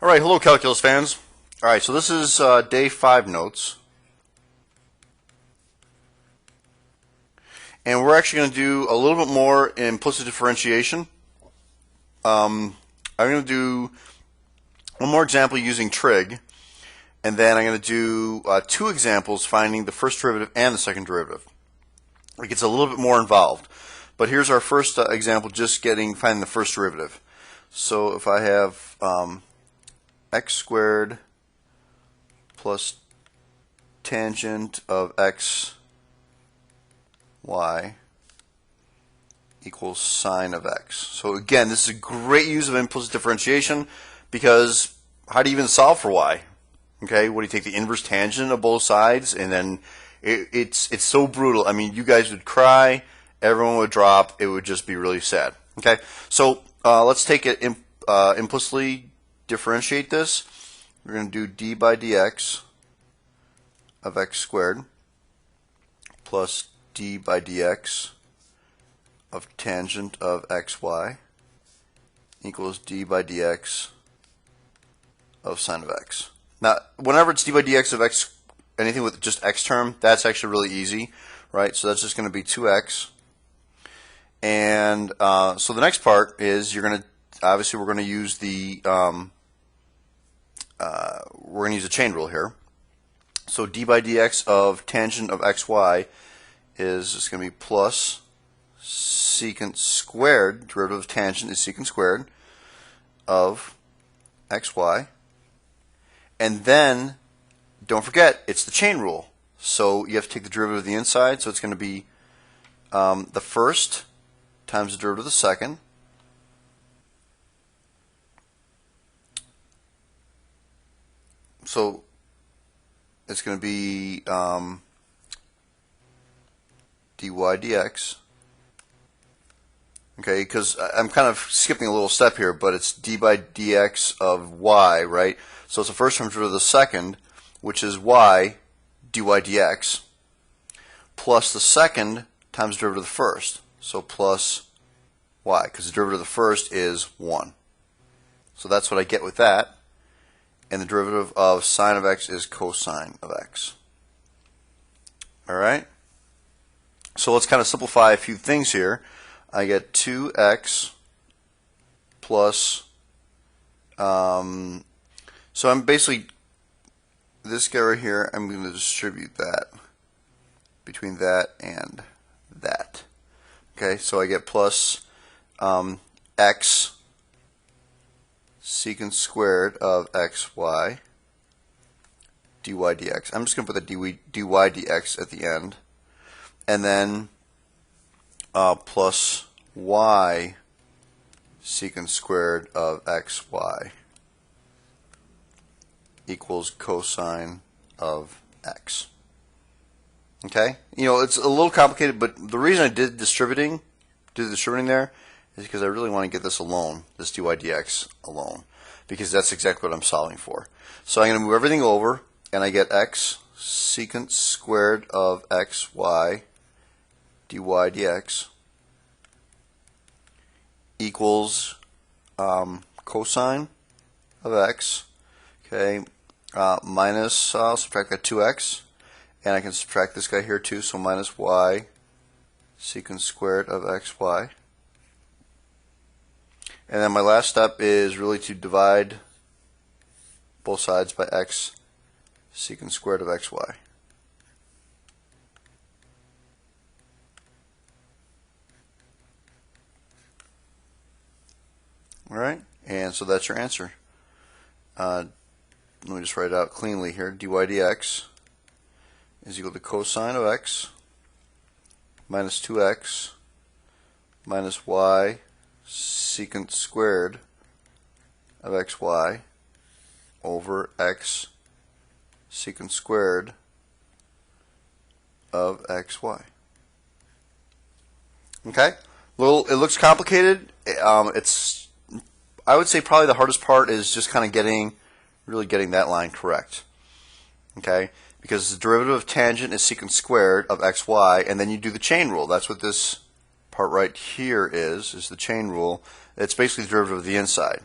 Alright, hello calculus fans. Alright, so this is day 5 notes. And we're actually going to do a little bit more implicit differentiation. I'm going to do one more example using trig. And then I'm going to do 2 examples finding the first derivative and the second derivative. It gets a little bit more involved. But here's our first example, just finding the first derivative. So if I have x squared plus tangent of x y equals sine of x. So again, this is a great use of implicit differentiation because how do you even solve for y? Okay, what do you take the inverse tangent of both sides, and then it's so brutal. I mean, you guys would cry, everyone would drop, it would just be really sad. Okay, so let's take it implicitly differentiate this. We're going to do d by dx of x squared plus d by dx of tangent of xy equals d by dx of sine of x. Now, whenever it's d by dx of x, anything with just x term, that's actually really easy, right? So that's just going to be 2x. And so the next part is we're going to use the chain rule here. So d by dx of tangent of xy is just going to be plus secant squared, derivative of tangent is secant squared of xy. And then, don't forget, it's the chain rule. So you have to take the derivative of the inside, so it's going to be the first times the derivative of the second. So it's going to be dy dx. Okay, because I'm kind of skipping a little step here, but it's d by dx of y, right? So it's the first term derivative of the second, which is y dy dx, plus the second times the derivative of the first. So plus y, because the derivative of the first is 1. So that's what I get with that. And the derivative of sine of x is cosine of x. Alright? So let's kind of simplify a few things here. I get 2x plus, so I'm basically, this guy right here, I'm going to distribute that between that and that. Okay, so I get plus x secant squared of xy dy dx. I'm just going to put the dy dx at the end. And then plus y secant squared of xy equals cosine of x. Okay? You know, it's a little complicated, but the reason I did the distributing there is because I really want to get this alone, this dy dx alone, because that's exactly what I'm solving for. So I'm going to move everything over, and I get x secant squared of xy dy dx equals cosine of x, okay, minus, I'll subtract that 2x, and I can subtract this guy here too, so minus y secant squared of xy. And then my last step is really to divide both sides by x secant squared of xy. Alright, and so that's your answer. Let me just write it out cleanly here. Dy dx is equal to cosine of x minus 2x minus y secant squared of xy over x secant squared of xy. Okay? Well, it looks complicated. I would say probably the hardest part is just kind of really getting that line correct. Okay? Because the derivative of tangent is secant squared of xy, and then you do the chain rule. That's what this part right here is the chain rule. It's basically the derivative of the inside.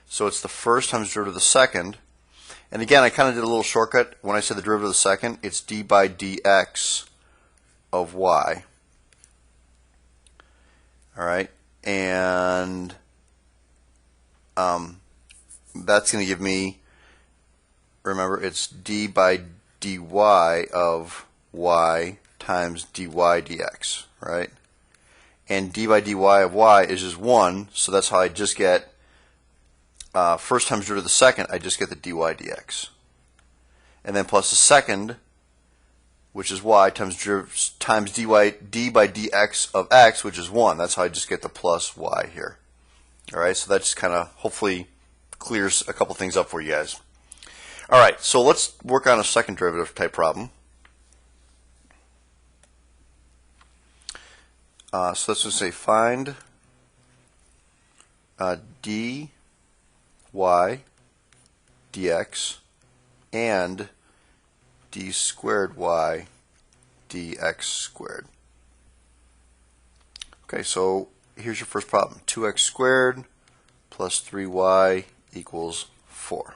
So it's the first times the derivative of the second. And again, I kind of did a little shortcut. When I said the derivative of the second, it's d by dx of y. All right, and that's going to give me, remember, it's d by dy of y times dy dx, right? And d by dy of y is just 1, so that's how I just get first times derivative of the second, I just get the dy dx. And then plus the second, which is y, times d by dx of x, which is 1. That's how I just get the plus y here. All right, so that just kind of hopefully clears a couple things up for you guys. All right, so let's work on a second derivative type problem. So let's just say find dy dx and d squared y dx squared. Okay, so here's your first problem. 2x squared plus 3y equals 4.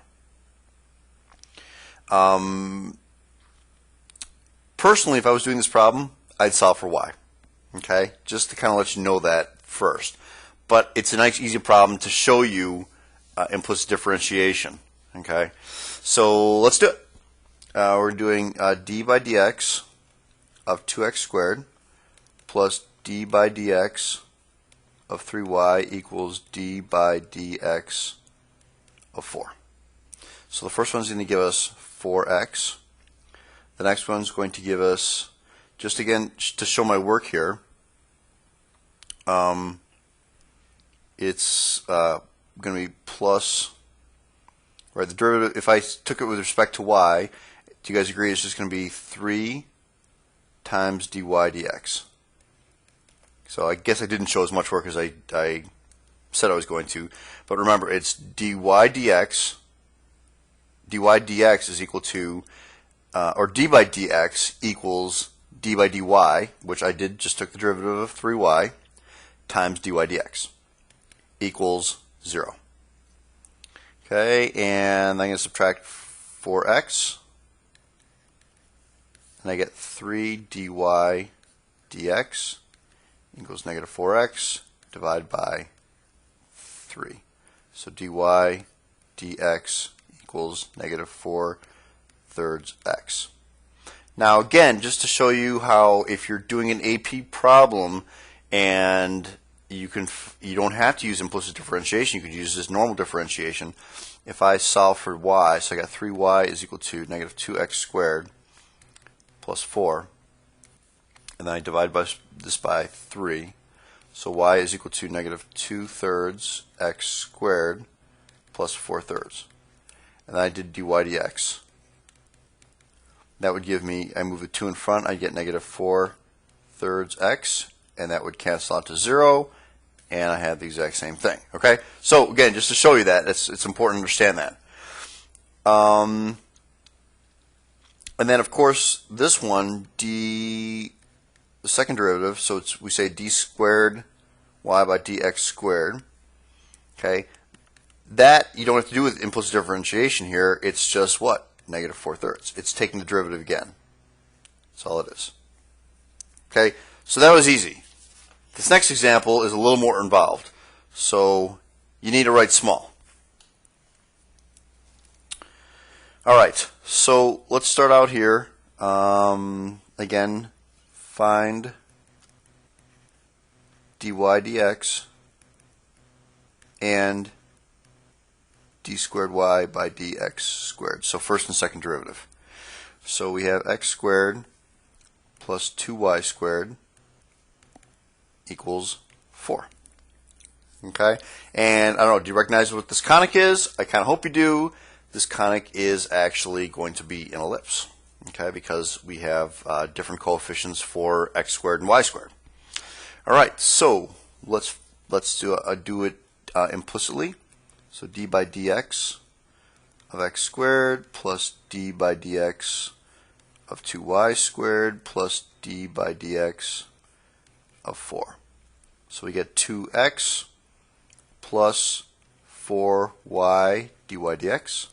Personally, if I was doing this problem, I'd solve for y. Okay, just to kind of let you know that first. But it's a nice, easy problem to show you implicit differentiation. Okay, so let's do it. We're doing d by dx of 2x squared plus d by dx of 3y equals d by dx of 4. So the first one's going to give us 4x. The next one's going to give us, just again to show my work here, it's going to be plus, right, the derivative, if I took it with respect to y, do you guys agree it's just going to be 3 times dy dx? So I guess I didn't show as much work as I said I was going to, but remember it's dy dx is equal to, or d by dx equals d by dy, which I did, just took the derivative of 3y, times dy dx, equals 0. Okay, and I'm going to subtract 4x, and I get 3 dy dx equals negative 4x divided by 3. So dy dx equals negative 4/3 x. Now again, just to show you how if you're doing an AP problem and you don't have to use implicit differentiation, you could use this normal differentiation. If I solve for y, so I got 3y is equal to negative 2x squared plus 4, and then I divide this by 3. So y is equal to negative 2/3 x squared plus 4/3. And then I did dy dx. That would give me, I move the 2 in front, I get negative 4/3 x, and that would cancel out to 0, and I have the exact same thing. Okay? So again, just to show you that, it's important to understand that. And then of course this one, the second derivative, so we say d squared y by dx squared. Okay, that you don't have to do with implicit differentiation here. It's just what? Negative 4/3. It's taking the derivative again. That's all it is. Okay, so that was easy. This next example is a little more involved, so you need to write small. All right, so let's start out here. Again, find dy dx and d squared y by dx squared. So first and second derivative. So we have x squared plus 2y squared equals 4. Okay? And I don't know, do you recognize what this conic is? I kind of hope you do. This conic is actually going to be an ellipse. Okay, because we have different coefficients for x squared and y squared. All right, so let's do it implicitly. So d by dx of x squared plus d by dx of 2y squared plus d by dx of 4. So we get 2x plus 4y dy dx.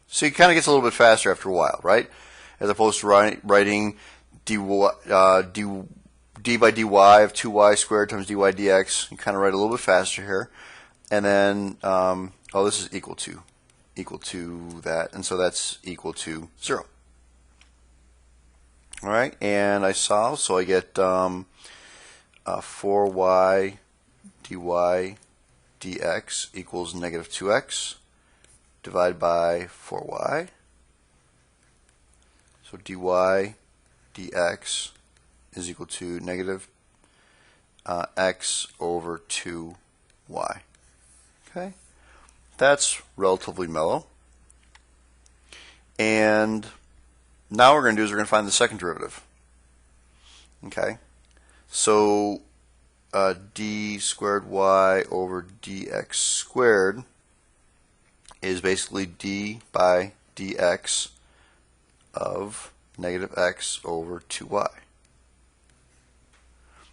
So it kind of gets a little bit faster after a while, right? As opposed to writing d by dy of 2y squared times dy dx. You kind of write a little bit faster here. And then, oh, this is equal to that. And so that's equal to 0. All right, and I solve, so I get 4y dy dx equals negative 2x divided by 4y. So dy dx is equal to negative x over 2y. Okay, that's relatively mellow. And now what we're going to do is we're going to find the second derivative. Okay, so d squared y over dx squared is basically d by dx of negative x over 2y.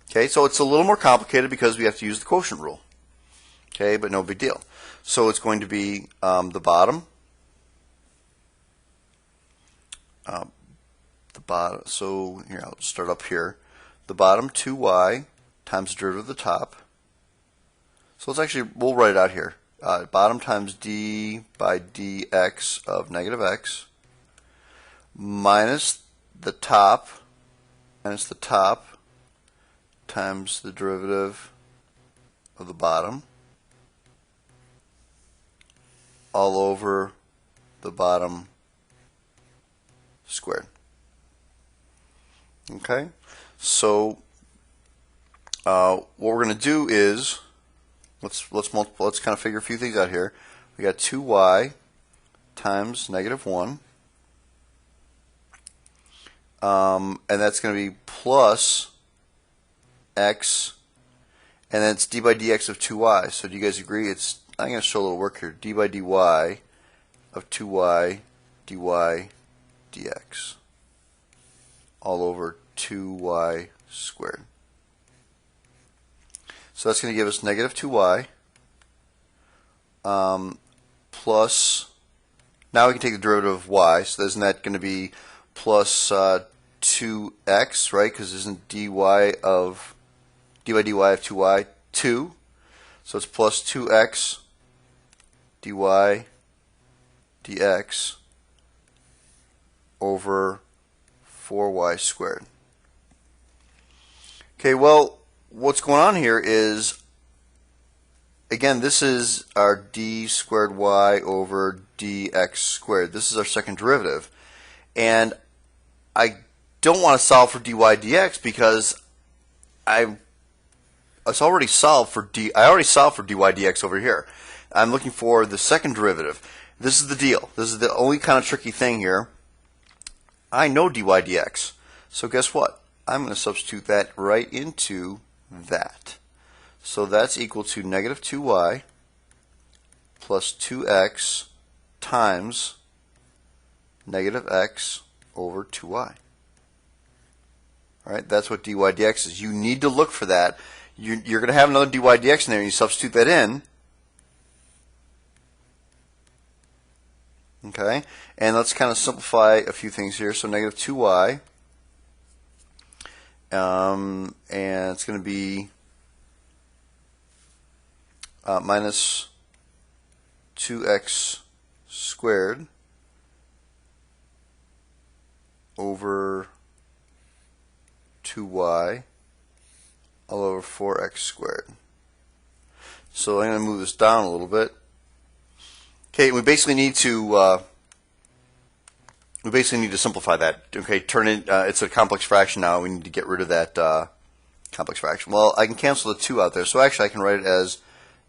Okay, so it's a little more complicated because we have to use the quotient rule. Okay, but no big deal. So it's going to be the bottom. So here, I'll start up here. The bottom 2y times the derivative of the top. So let's actually, we'll write it out here. Bottom times d by dx of negative x minus the top times the derivative of the bottom all over the bottom squared. Okay, so what we're going to do is let's kind of figure a few things out here. We got 2y times negative 1, and that's going to be plus x, and then it's d by dx of 2y. So do you guys agree? I'm going to show a little work here. D by dy of 2y dy dx all over 2y squared. So that's going to give us negative 2y plus, now we can take the derivative of y, so isn't that going to be plus 2x, right? Because isn't d by dy of 2y 2? So it's plus 2x dy dx over 4y squared. Okay, well, what's going on here is, again, this is our d squared y over dx squared. This is our second derivative. And I don't want to solve for dy dx because I already solved for dy dx over here. I'm looking for the second derivative. This is the deal. This is the only kind of tricky thing here. I know dy dx. So guess what? I'm going to substitute that right into that. So that's equal to negative 2y plus 2x times negative x over 2y. All right, that's what dy dx is. You need to look for that. You're going to have another dy dx in there, and you substitute that in. Okay, and let's kind of simplify a few things here. So negative 2y, and it's going to be minus 2x squared over 2y all over 4x squared. So I'm going to move this down a little bit. Okay, we basically need to simplify that. Okay, turn it. It's a complex fraction now. We need to get rid of that complex fraction. Well, I can cancel the 2 out there. So actually, I can write it as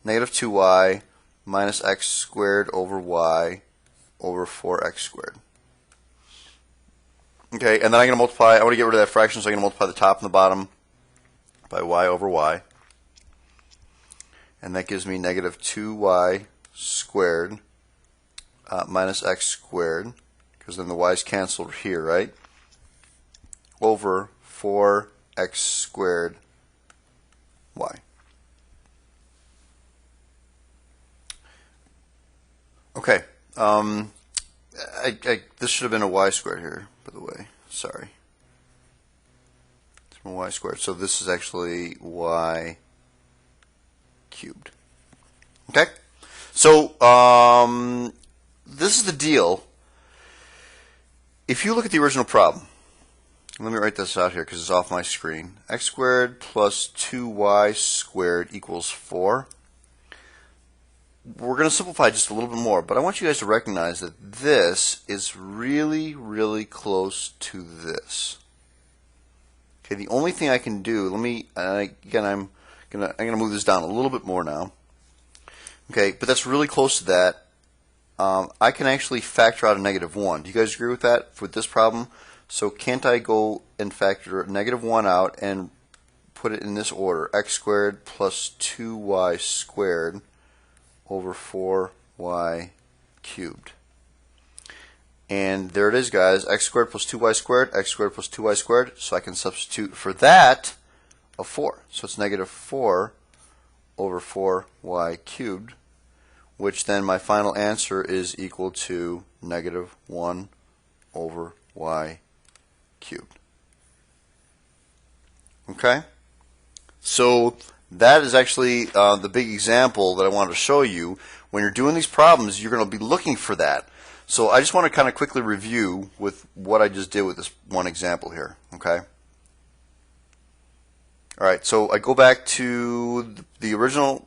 negative 2y minus x squared over y over 4x squared. Okay, and then I'm going to multiply. I want to get rid of that fraction, so I'm going to multiply the top and the bottom by y over y, and that gives me negative 2y squared minus x squared, because then the y's canceled here, right, over 4x squared y. Okay. This should have been a y squared here, by the way. Sorry. It's a y squared. So this is actually y cubed. Okay? So this is the deal. If you look at the original problem, let me write this out here because it's off my screen. X squared plus 2y squared equals 4. We're going to simplify just a little bit more, but I want you guys to recognize that this is really, really close to this. Okay, the only thing I can do, again, I'm gonna move this down a little bit more now. Okay, but that's really close to that. I can actually factor out a -1. Do you guys agree with that for this problem? So can't I go and factor -1 out and put it in this order? X squared plus 2y squared over 4y cubed. And there it is, guys. X squared plus 2y squared, x squared plus 2y squared. So I can substitute for that a 4. So it's -4 over 4y cubed, which then my final answer is equal to -1 over y cubed. Okay? So that is actually the big example that I wanted to show you. When you're doing these problems, you're going to be looking for that. So I just want to kind of quickly review with what I just did with this one example here. Okay? All right, so I go back to the original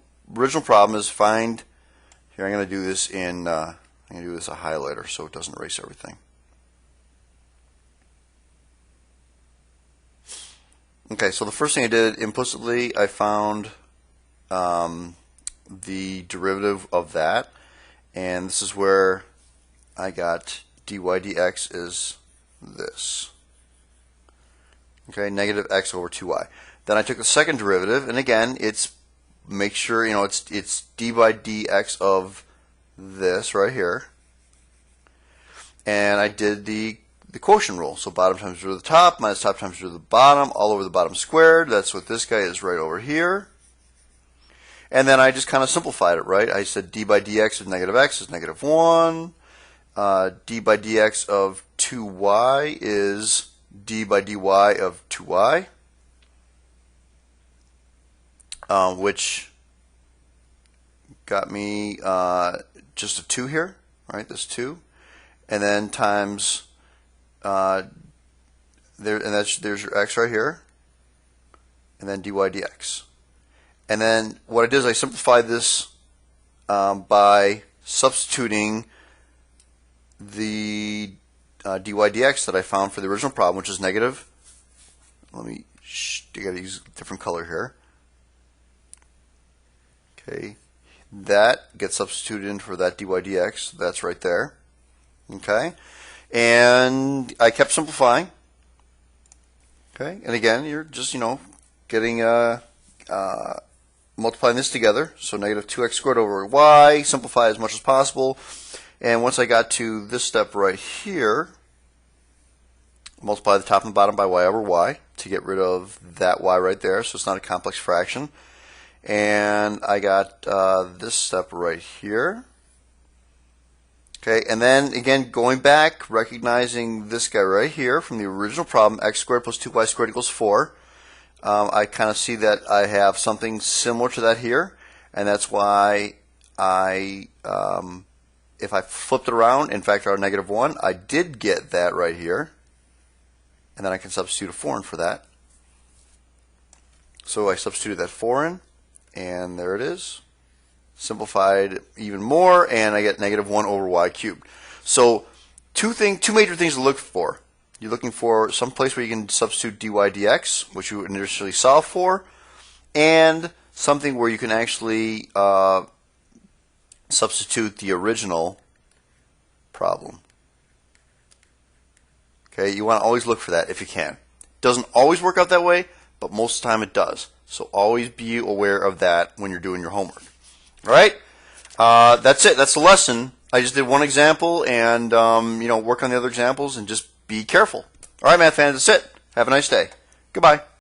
problem is find. Here I'm going to do this in I'm going to do this a highlighter so it doesn't erase everything. Okay, so the first thing I did implicitly, I found the derivative of that, and this is where I got dy dx is this. Okay, -x over 2y. Then I took the second derivative, and again, it's make sure it's d by dx of this right here, and I did the quotient rule. So bottom times root of the top minus top times root of the bottom, all over the bottom squared. That's what this guy is right over here. And then I just kind of simplified it, right? I said d by dx of -x is -1. D by dx of 2y is d by dy of 2y, which got me just a 2 here, right? This 2. And then times there's your x right here, and then dy dx. And then what I did is I simplified this by substituting the dy dx that I found for the original problem, which is negative. I gotta use a different color here. Okay, that gets substituted in for that dy dx. That's right there. Okay. And I kept simplifying. Okay, and again, you're just getting multiplying this together. So -2x squared over y. Simplify as much as possible. And once I got to this step right here, multiply the top and bottom by y over y to get rid of that y right there. So it's not a complex fraction. And I got this step right here. Okay, and then again, going back, recognizing this guy right here from the original problem, x squared plus 2y squared equals 4. I kind of see that I have something similar to that here, and that's why if I flipped it around and factor out -1, I did get that right here, and then I can substitute a 4 in for that. So I substituted that 4 in, and there it is. Simplified even more, and I get -1 over y cubed. So two major things to look for. You're looking for some place where you can substitute dy dx, which you would initially solve for, and something where you can actually substitute the original problem. Okay, you want to always look for that if you can. Doesn't always work out that way, but most of the time it does. So always be aware of that when you're doing your homework. All right, that's it. That's the lesson. I just did one example, and work on the other examples, and just be careful. All right, math fans, that's it. Have a nice day. Goodbye.